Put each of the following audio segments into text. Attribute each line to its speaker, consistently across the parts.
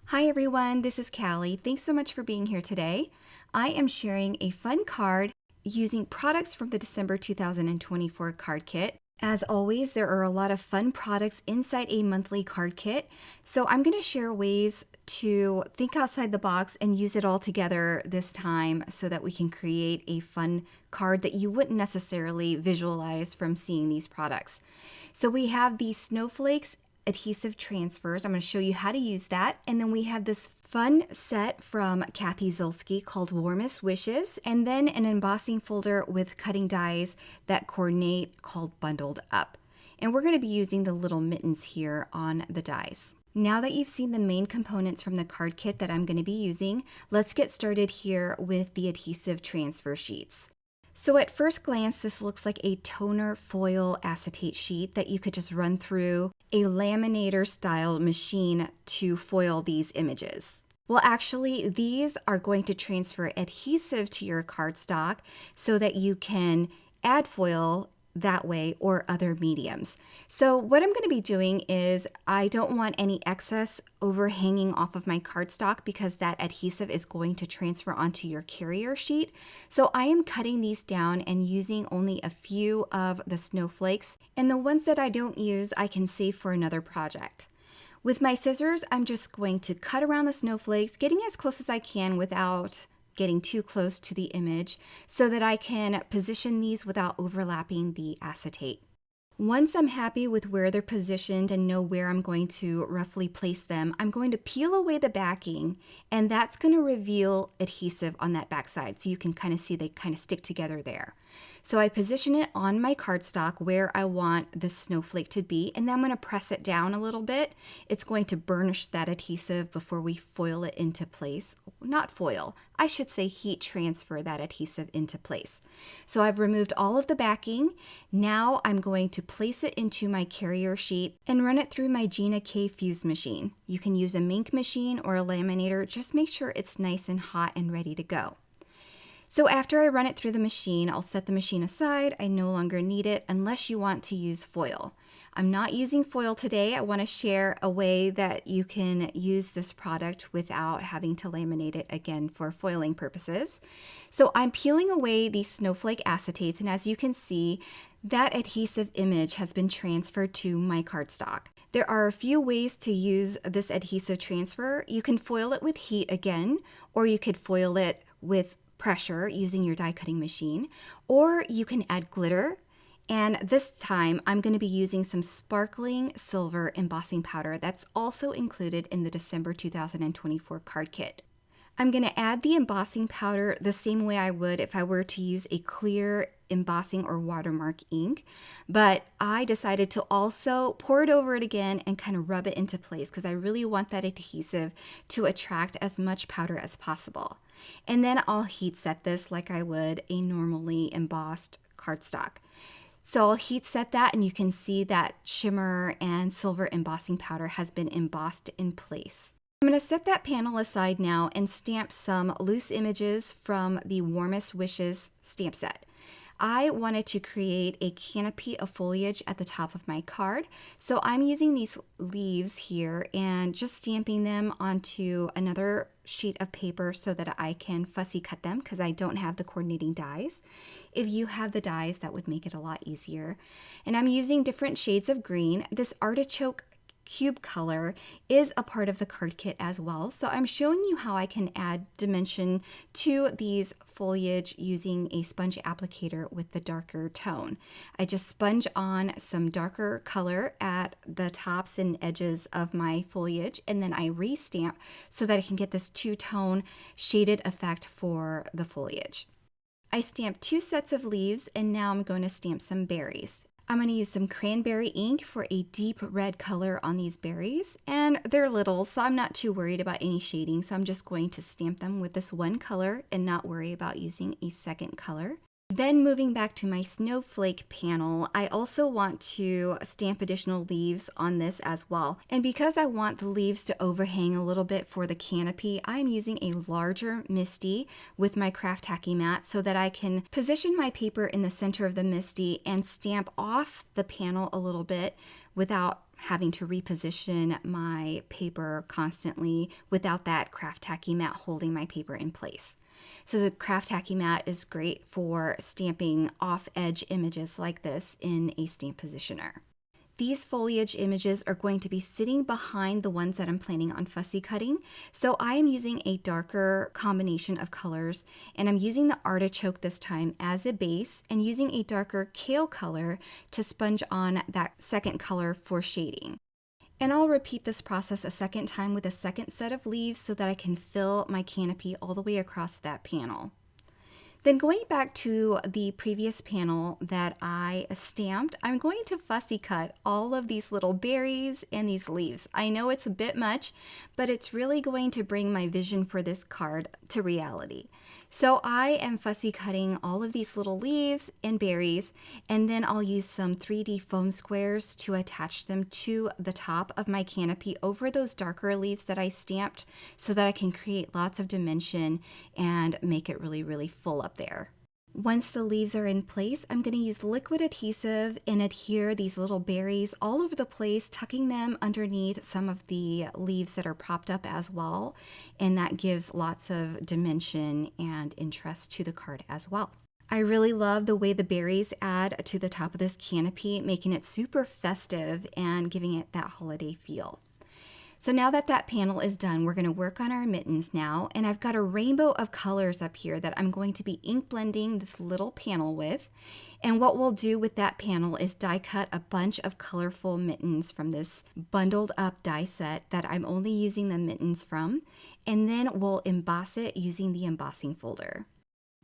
Speaker 1: Hi everyone, this is Callie. Thanks so much for being here today. I am sharing a fun card using products from the December 2024 card kit. As always, there are a lot of fun products inside a monthly card kit, so I'm going to share ways to think outside the box and use it all together this time so that we can create a fun card that you wouldn't necessarily visualize from seeing these products. So we have the snowflakes adhesive transfers. I'm going to show you how to use that. And then we have this fun set from Kathy Zilski called Warmest Wishes, and then an embossing folder with cutting dies that coordinate called Bundled Up. And we're going to be using the little mittens here on the dies. Now that you've seen the main components from the card kit that I'm going to be using, let's get started here with the adhesive transfer sheets. So at first glance, this looks like a toner foil acetate sheet that you could just run through a laminator style machine to foil these images. Well, actually, these are going to transfer adhesive to your cardstock so that you can add foil that way or other mediums. So what I'm going to be doing is I don't want any excess overhanging off of my cardstock because that adhesive is going to transfer onto your carrier sheet. So I am cutting these down and using only a few of the snowflakes, and the ones that I don't use I can save for another project. With my scissors, I'm just going to cut around the snowflakes, getting as close as I can without getting too close to the image so that I can position these without overlapping the acetate. Once I'm happy with where they're positioned and know where I'm going to roughly place them, I'm going to peel away the backing, and that's going to reveal adhesive on that back side. So you can kind of see they kind of stick together there. So I position it on my cardstock where I want this snowflake to be, and then I'm going to press it down a little bit. It's going to burnish that adhesive before we foil it into place. Not foil, I should say heat transfer that adhesive into place. So I've removed all of the backing. Now I'm going to place it into my carrier sheet and run it through my Gina K Fuse machine. You can use a Mink machine or a laminator. Just make sure it's nice and hot and ready to go. So after I run it through the machine, I'll set the machine aside. I no longer need it unless you want to use foil. I'm not using foil today. I want to share a way that you can use this product without having to laminate it again for foiling purposes. So I'm peeling away these snowflake acetates, and as you can see, that adhesive image has been transferred to my cardstock. There are a few ways to use this adhesive transfer. You can foil it with heat again, or you could foil it with pressure using your die cutting machine, or you can add glitter. And this time I'm going to be using some sparkling silver embossing powder that's also included in the December 2024 card kit. I'm going to add the embossing powder the same way I would if I were to use a clear embossing or watermark ink, but I decided to also pour it over it again and kind of rub it into place because I really want that adhesive to attract as much powder as possible. And then I'll heat set this like I would a normally embossed cardstock. So I'll heat set that, and you can see that shimmer and silver embossing powder has been embossed in place. I'm going to set that panel aside now and stamp some loose images from the Warmest Wishes stamp set. I wanted to create a canopy of foliage at the top of my card, so I'm using these leaves here and just stamping them onto another sheet of paper so that I can fussy cut them because I don't have the coordinating dies. If you have the dies, that would make it a lot easier. And I'm using different shades of green. This artichoke cube color is a part of the card kit as well. So I'm showing you how I can add dimension to these foliage using a sponge applicator with the darker tone. I just sponge on some darker color at the tops and edges of my foliage, and then I re-stamp so that I can get this two-tone shaded effect for the foliage. I stamped 2 sets of leaves, and now I'm going to stamp some berries. I'm going to use some cranberry ink for a deep red color on these berries, and they're little, so I'm not too worried about any shading, so I'm just going to stamp them with this one color and not worry about using a second color. Then moving back to my snowflake panel, I also want to stamp additional leaves on this as well. And because I want the leaves to overhang a little bit for the canopy, I'm using a larger MISTI with my craft tacky mat so that I can position my paper in the center of the MISTI and stamp off the panel a little bit without having to reposition my paper constantly without that craft tacky mat holding my paper in place. So the craft tacky mat is great for stamping off-edge images like this in a stamp positioner. These foliage images are going to be sitting behind the ones that I'm planning on fussy cutting. So I am using a darker combination of colors, and I'm using the artichoke this time as a base and using a darker kale color to sponge on that second color for shading. And I'll repeat this process a second time with a second set of leaves so that I can fill my canopy all the way across that panel. Then going back to the previous panel that I stamped, I'm going to fussy cut all of these little berries and these leaves. I know it's a bit much, but it's really going to bring my vision for this card to reality. So I am fussy cutting all of these little leaves and berries, and then I'll use some 3D foam squares to attach them to the top of my canopy over those darker leaves that I stamped so that I can create lots of dimension and make it really, really full up there. Once the leaves are in place, I'm going to use liquid adhesive and adhere these little berries all over the place, tucking them underneath some of the leaves that are propped up as well. And that gives lots of dimension and interest to the card as well. I really love the way the berries add to the top of this canopy, making it super festive and giving it that holiday feel. So now that that panel is done, we're going to work on our mittens now, and I've got a rainbow of colors up here that I'm going to be ink blending this little panel with. And what we'll do with that panel is die cut a bunch of colorful mittens from this bundled up die set that I'm only using the mittens from, and then we'll emboss it using the embossing folder.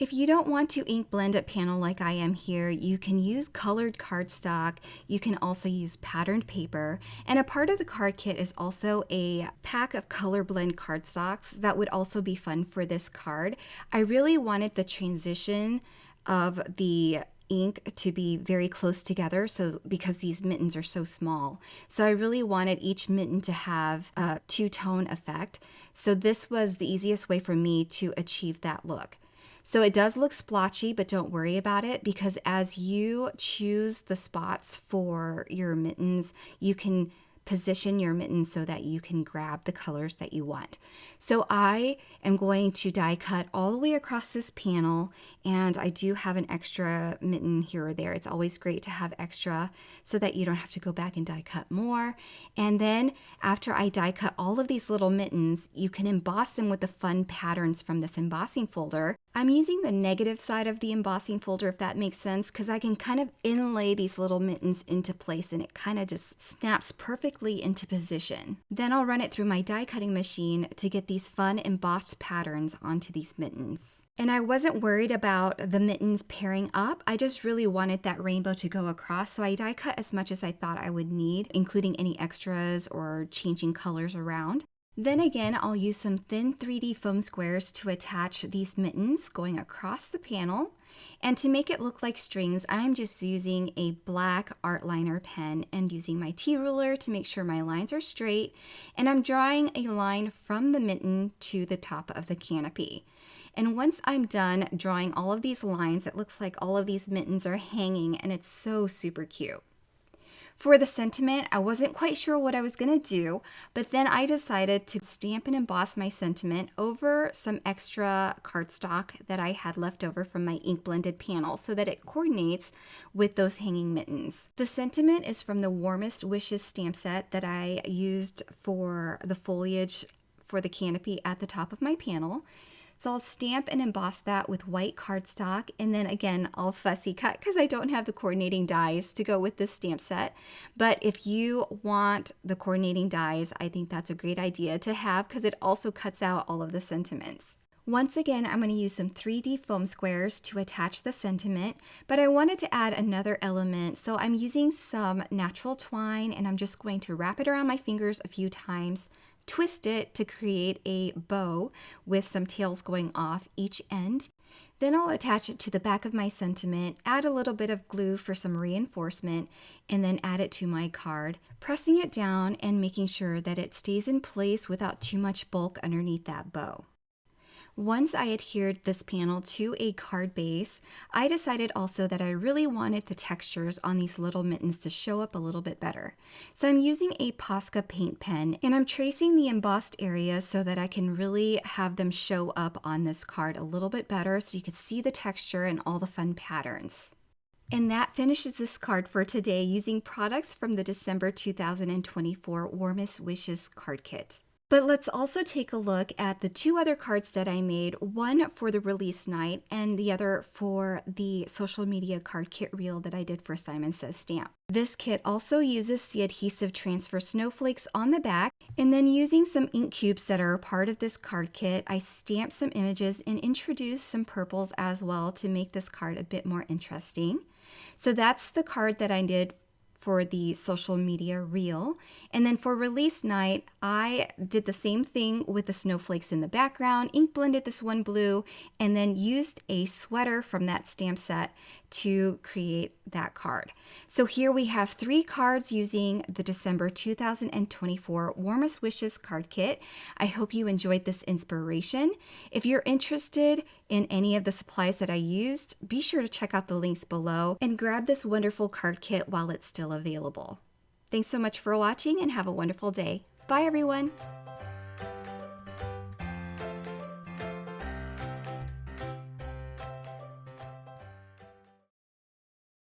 Speaker 1: If you don't want to ink blend a panel like I am here, you can use colored cardstock. You can also use patterned paper. And a part of the card kit is also a pack of color blend cardstocks that would also be fun for this card. I really wanted the transition of the ink to be very close together because these mittens are so small. So I really wanted each mitten to have a two-tone effect. So this was the easiest way for me to achieve that look. So it does look splotchy, but don't worry about it because as you choose the spots for your mittens, you can position your mittens so that you can grab the colors that you want. So I am going to die cut all the way across this panel, and I do have an extra mitten here or there. It's always great to have extra so that you don't have to go back and die cut more. And then after I die cut all of these little mittens, you can emboss them with the fun patterns from this embossing folder. I'm using the negative side of the embossing folder, if that makes sense, because I can kind of inlay these little mittens into place and it kind of just snaps perfectly into position. Then I'll run it through my die cutting machine to get these fun embossed patterns onto these mittens. And I wasn't worried about the mittens pairing up. I just really wanted that rainbow to go across, so I die cut as much as I thought I would need, including any extras or changing colors around. Then again, I'll use some thin 3D foam squares to attach these mittens going across the panel. And to make it look like strings, I'm just using a black art liner pen and using my T-ruler to make sure my lines are straight. And I'm drawing a line from the mitten to the top of the canopy. And once I'm done drawing all of these lines, it looks like all of these mittens are hanging, and it's so super cute. For the sentiment, I wasn't quite sure what I was going to do, but then I decided to stamp and emboss my sentiment over some extra cardstock that I had left over from my ink blended panel so that it coordinates with those hanging mittens. The sentiment is from the Warmest Wishes stamp set that I used for the foliage for the canopy at the top of my panel. So I'll stamp and emboss that with white cardstock, and then again, I'll fussy cut because I don't have the coordinating dies to go with this stamp set. But if you want the coordinating dies, I think that's a great idea to have because it also cuts out all of the sentiments. Once again, I'm going to use some 3D foam squares to attach the sentiment, but I wanted to add another element, so I'm using some natural twine, and I'm just going to wrap it around my fingers a few times, twist it to create a bow with some tails going off each end. Then I'll attach it to the back of my sentiment, add a little bit of glue for some reinforcement, and then add it to my card, pressing it down and making sure that it stays in place without too much bulk underneath that bow. Once I adhered this panel to a card base, I decided also that I really wanted the textures on these little mittens to show up a little bit better. So I'm using a Posca paint pen and I'm tracing the embossed areas so that I can really have them show up on this card a little bit better so you can see the texture and all the fun patterns. And that finishes this card for today using products from the December 2024 Warmest Wishes card kit. But let's also take a look at the two other cards that I made, one for the release night and the other for the social media card kit reel that I did for Simon Says Stamp. This kit also uses the adhesive transfer snowflakes on the back, and then using some ink cubes that are a part of this card kit, I stamped some images and introduced some purples as well to make this card a bit more interesting. So that's the card that I did for the social media reel. And then for release night, I did the same thing with the snowflakes in the background, ink blended this one blue, and then used a sweater from that stamp set to create that card. So here we have 3 cards using the December 2024 Warmest Wishes card kit. I hope you enjoyed this inspiration. If you're interested in any of the supplies that I used, be sure to check out the links below and grab this wonderful card kit while it's still available. Thanks so much for watching and have a wonderful day. Bye everyone!